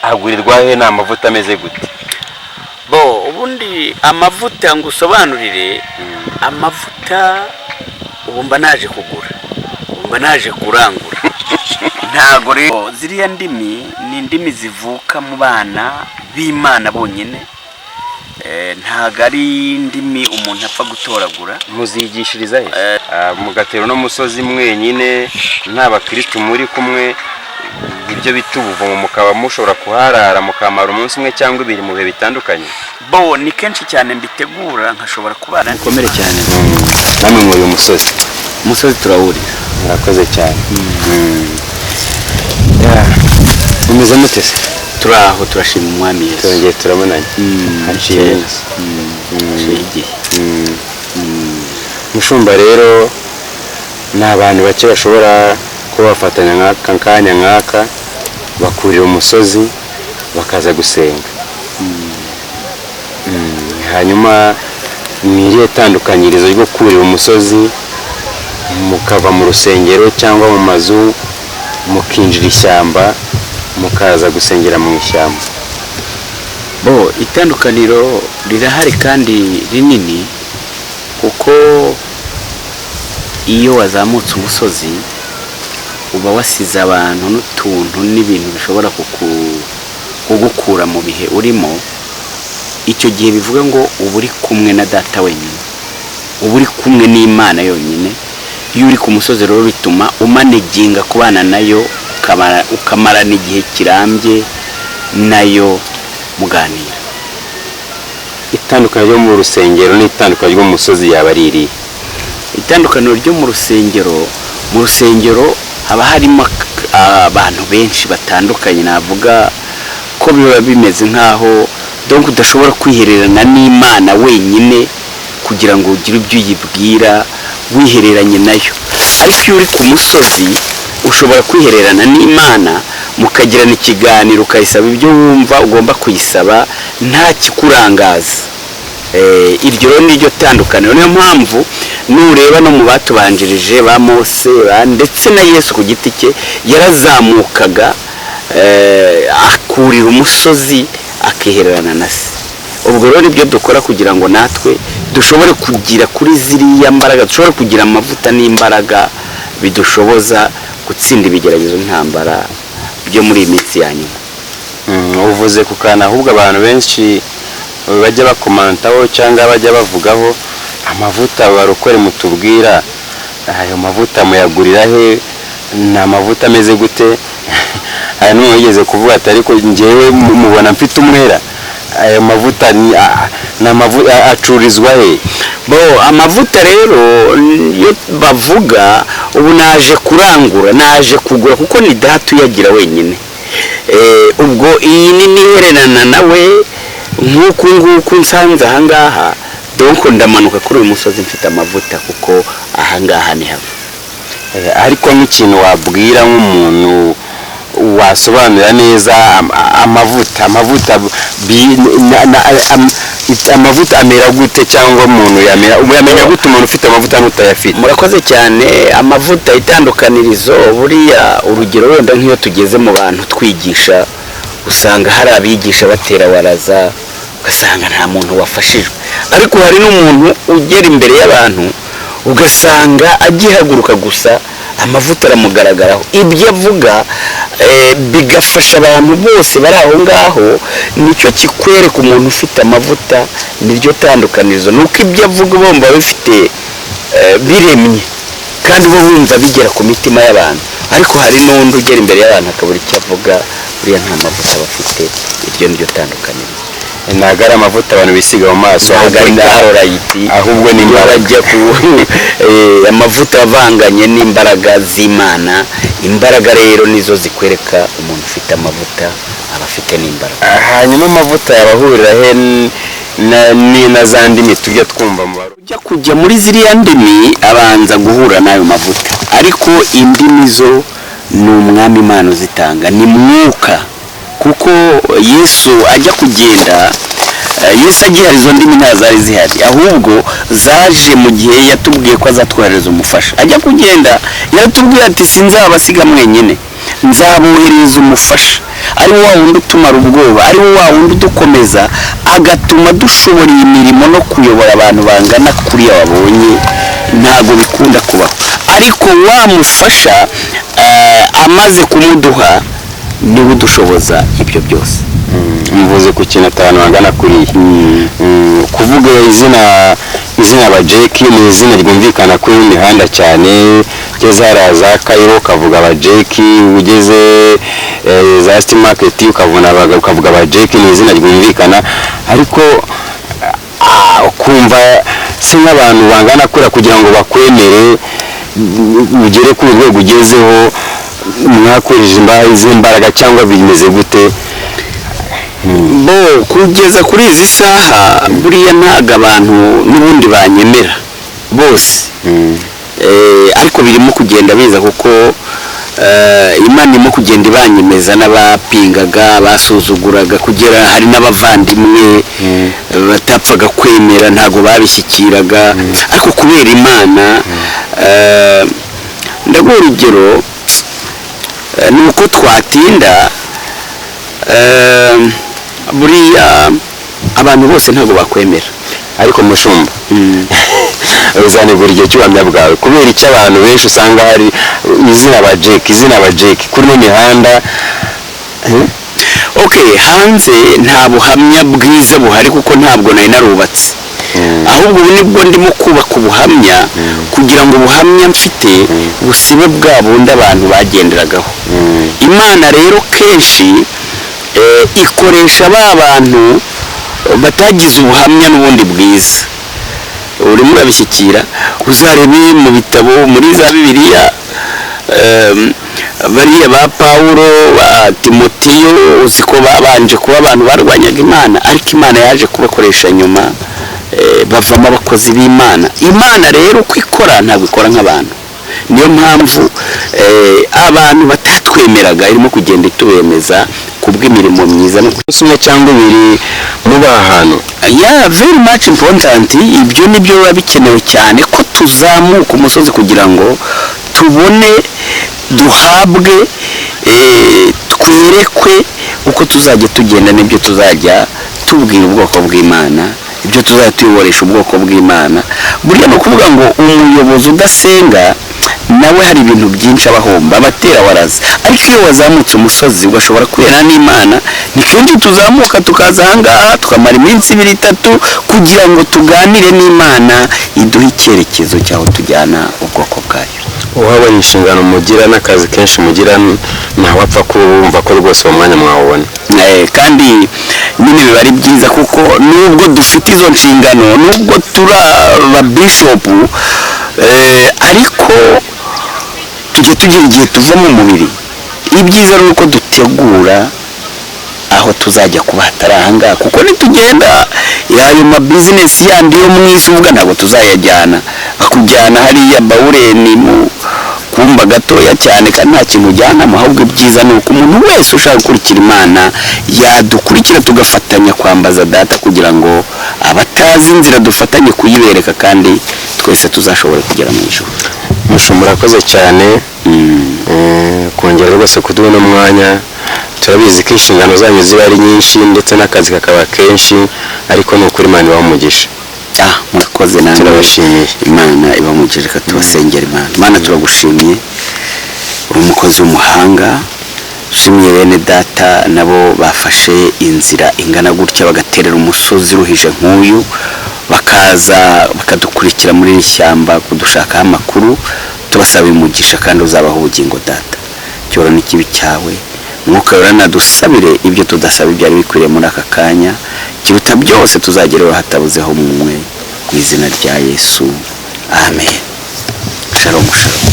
agurirwa he na amavuta ameze gute? Bo ubundi amavuta ngusobanurire amavuta ubumba naje kugura ubumba naje kurangura ntago rero ziriya ndimi ni indimi zivuka mu bana b'Imana bonyine ntago ari indimi umuntu apfa gutoragura. Muzigishiriza he? Mugatero no musozi mwenyine nta bakristo muri kumwe ibyo bitubuvo mukaba mushobora kuharara mukamara umunsi umwe cyangwa ibiri mu bihe bitandukanye? Bo ni kenshi cyane mbitegura nkashobora kubana mukomere cyane namwe muri uyu musozi turawurira. Murakoze cyane. Umeze mute se? Turaho turashima umwami Yesu. Twongeye turabonanye. Haciye igihe. Mushumba rero n'abantu bake bashobora kuba bafatanya nk'akanya nk'aka bakurira umusozi bakaza gusenga. Hanyuma mwiriye tandukanyirizo ryo kurira umusozi mukava mu rusengero cyangwa mu mazu mukinjira ishyamba mukaza gusengera mu ishyamba? Bo itandukaniro rirahari kandi rinini kuko iyo wazamutse umusozi uba wasize abantu n'utuntu n'ibintu bishobora kugukura mu bihe urimo. Icyo gihe bivuga ngo uba uri kumwe na data wenyine, uba uri kumwe n'Imana yonyine. Iyo uri ku musozi rero bituma umaneginga kubana nayo ukamarana igihe kirambye nayo muganira. Itandukaniro ryo mu rusengero n'itandukaniro ryo mu musozi yaba ari iri? Itandukaniro ryo mu rusengero haba harimo abantu benshi batandukanye. Navuga ko biba bimeze nkaho donc udashobora kwihererana n'Imana wenyine kugira ngo ugire ibyo uyibwira wihereranye nayo. Ariko iyo uri ku musozi ushobora kwihererana n'Imana mukagirana ikiganiro ukayisaba ibyo wumva ugomba kuyisaba nta kikurangaza. Iryo rero niryo tandukaniro. Niyo mpamvu nureba no mu batubanjirije ba Mose ndetse na Yesu ku giti cye yarazamukaga akurira umusozi akihererana na se. Ubwo rero nibyo dukora kugira ngo natwe dushobore kugira kuri ziriya mbaraga, dushobore kugira amavuta n'imbaraga bidushoboza gutsinda ibigeragezo n'intambara byo muri iyi minsi ya nyuma. Uvuze ku kana ahubwo abantu benshi bajya bakomantaho cyangwa bajya bavugaho amavuta barokore mutubwira ayo mavuta muyagurira he? Ni amavuta ameze gute? Aya n'uwo yigeze kuvuga ati ariko njyewe mubona mfite umwera. Ayo mavuta ni amavuta acurizwa he? Bo amavuta rero yo bavuga ubu naje kurangura naje kugura kuko ni data uyagira wenyine. Ubwo iyi ni nihererana nawe nk'uku nsanze ahangaha donc ndamanuka kuri uyu musozi mfite amavuta kuko ahangaha ni hava. Ariko nk'ikintu wabwira nk'umuntu wasobanura neza amavuta amera gute cyangwa umuntu yamenya gute umuntu ufite amavuta n'utayafite? Murakoze cyane. Amavuta itandukanirizo buriya urugero wenda nk'iyo tugeze mu bantu twigisha usanga hari abigisha batera waraza ugasanga nta muntu wafashijwe. Ariko hari n'umuntu ugera imbere y'abantu ugasanga agihaguruka gusa amavuta aramugaragaraho. Ibyo avuga bigafasha abantu bose bari aho ngaho. Nicyo kikwereka umuntu ufite amavuta. Niryo tandukanirizo nuko ibyo avuga bomba bifite biremye kandi bo bumva bigera ku mitima y'abantu. Ariko hari n'undi ugera imbere y'abantu akabura icyo avuga buriya nta mavuta bafite. Iryo niryo tandukanirizo. Ntago ari amavuta abantu bisiga mu maso ahubwo ni bajya ku amavuta avanganye n'imbaraga z'Imana. Imbaraga rero nizo zikwereka umuntu ufite amavuta aba afite n'imbaraga. Hanyuma amavuta yabahurira he na za ndimi tujya twumva mu baro? Ujya kujya muri ziriya ndimi abanza guhura n'ayo mavuta. Ariko indimi zo ni umwami Imana uzitanga, ni mwuka. Kuko Yesu ajya kugenda Yesu agihari izo ndimi ntazari zihari, ahubwo zaje mu gihe yatubwiye ko azatwohereza umufasha. Ajya kugenda yaratubwiye ati sinzabasiga mwenyine, nzabohereza umufasha. ari wa wundi utumara ubwoba, ari wa wundi udukomeza agatuma dushobora iyi mirimo no kuyobora abantu bangana kuriya wabonye, ntabwo bikunda kubaho. Ariko wamufasha amaze kumuduha niwe udushoboza ibyo byose. Mvuze ku kintu abantu bangana kuriya, kuvuga izina abajeki ni izina ryumvikana kuri imihanda cyane, ugeze hariya za Kayiro ukavuga abajeki, ugeze za City Market ukavuga abajeki, ni izina ryumvikana. Ariko kumva se nk'abantu bangana kuriya kugira ngo bakwemere ugere ku rwego ugezeho, mwakoresheje imbaraga cyangwa bimeze gute? Bo kugeza kuri izi saha buriya ntago abantu n'ubundi banyemera bose, ariko birimo kugenda biza kuko Imana irimo kugenda ibanyemeza n'abapingaga, basuzuguraga, kugera hari n'abavandimwe batapfaga kwemera, ntago babishyikiraga, ariko kubera Imana ndaguha urugero, ni uko twatinda buriya abantu bose ntabwo bakwemera. Ariko mushumba uzanibura igihe cy'ubuhamya bwawe, kubera icyo abantu benshi usanga hari izina abajeki kuri no mihanda. Hanze nta buhamya bwiza buhari kuko ntabwo nari narubatse, ahubwo ubu nibwo ndimo kubaka ubuhamya kugira ngo ubuhamya mfite busibe bwa bundi abantu bagenderagaho. Imana rero kenshi ikoresha ba bantu batagize ubuhamya n'ubundi bwiza. Urimo urabishyikira, uzarebe mu bitabo muri za Bibiliya, bariya ba Pawulo, ba Timoteyo, uziko babanje kuba abantu barwanyaga Imana, ariko Imana yaje kubakoresha nyuma bavamo abakozi b'Imana. Imana rero uko ikora ntabwo ikora nk'abantu, niyo mpamvu abantu batatwemeraga irimo kugenda itubemeza kubw'imirimo myiza umwe cyangwa ibiri muba ahantu. Very much important. Ibyo nibyo biba bikenewe cyane ko tuzamuka umusozi kugira ngo tubone, duhabwe, twerekwe uko tuzajya tugenda, n'ibyo tuzajya tubwira ubwoko bw'Imana, ibyo tuzajya tuyoboresha ubwoko bw'Imana. Buriya ni ukuvuga ngo umuyobozi udasenga nawe hari ibintu byinshi abahomba, abatera waraza. Ariko iyo wazamutse umusozi ugashobora kwera n'Imana, ni kenshi tuzamuka tukaza ahangaha tukamara iminsi 2-3 kugira ngo tuganire n'Imana iduhe icyerekezo cyaho tujyana ubwoko bwayo. Uhabona inshingano mugira n'akazi kenshi mugira, ntawapfa kumva ko rwose uwo mwanya mwawubona. Kandi nyine biba ari byiza kuko nubwo dufite izo nshingano, nubwo turi aba bishop, ariko tujye tugira igihe tuva mu mubiri. Ibyiza ni uko dutegura aho tuzajya kuba hatari ahangaha, kuko nitugenda ayo mabizinesi yandi yo mu isi uvuga ntabwo tuzayajyana. Bakujyana hariya Bawureni mu kumba gatoya cyane kandi nta kintu ujyanamo, ahubwo ibyiza ni uko umuntu wese ushaka gukurikira Imana yadukurikira tugafatanya kwambaza Data, kugira ngo abatazi inzira dufatanye kuyibereka kandi twese tuzashobora kugera mu ijuru. Mushumba murakoze cyane kongera rwose kuduha n'umwanya. Turabizi ko inshingano zanyu ziba ari nyinshi ndetse n'akazi kakaba kenshi, ariko ni ukuri Imana ibamugisha. Murakoze namwe, turabashimiye. Imana ibamugisha. Reka tubasengera. Imana turagushimiye, uri umukozi w'umuhanga. Shimiye bene Data nabo bafashe inzira ingana gutya bagaterera umusozi ruhije nk'uyu, bakaza bakadukurikira muri iri shyamba kudushakaho amakuru. Tubasaba umugisha kandi uzabaho ubugingo Data. Cyoro n'ikibi cyawe, Mwuka Wera nadusabire ibyo tudasaba ibyari bikwiriye muri aka kanya, kiruta byose tuzagereho hatabuzeho mumwe, mu izina rya Yesu, amen. Shalom shalom.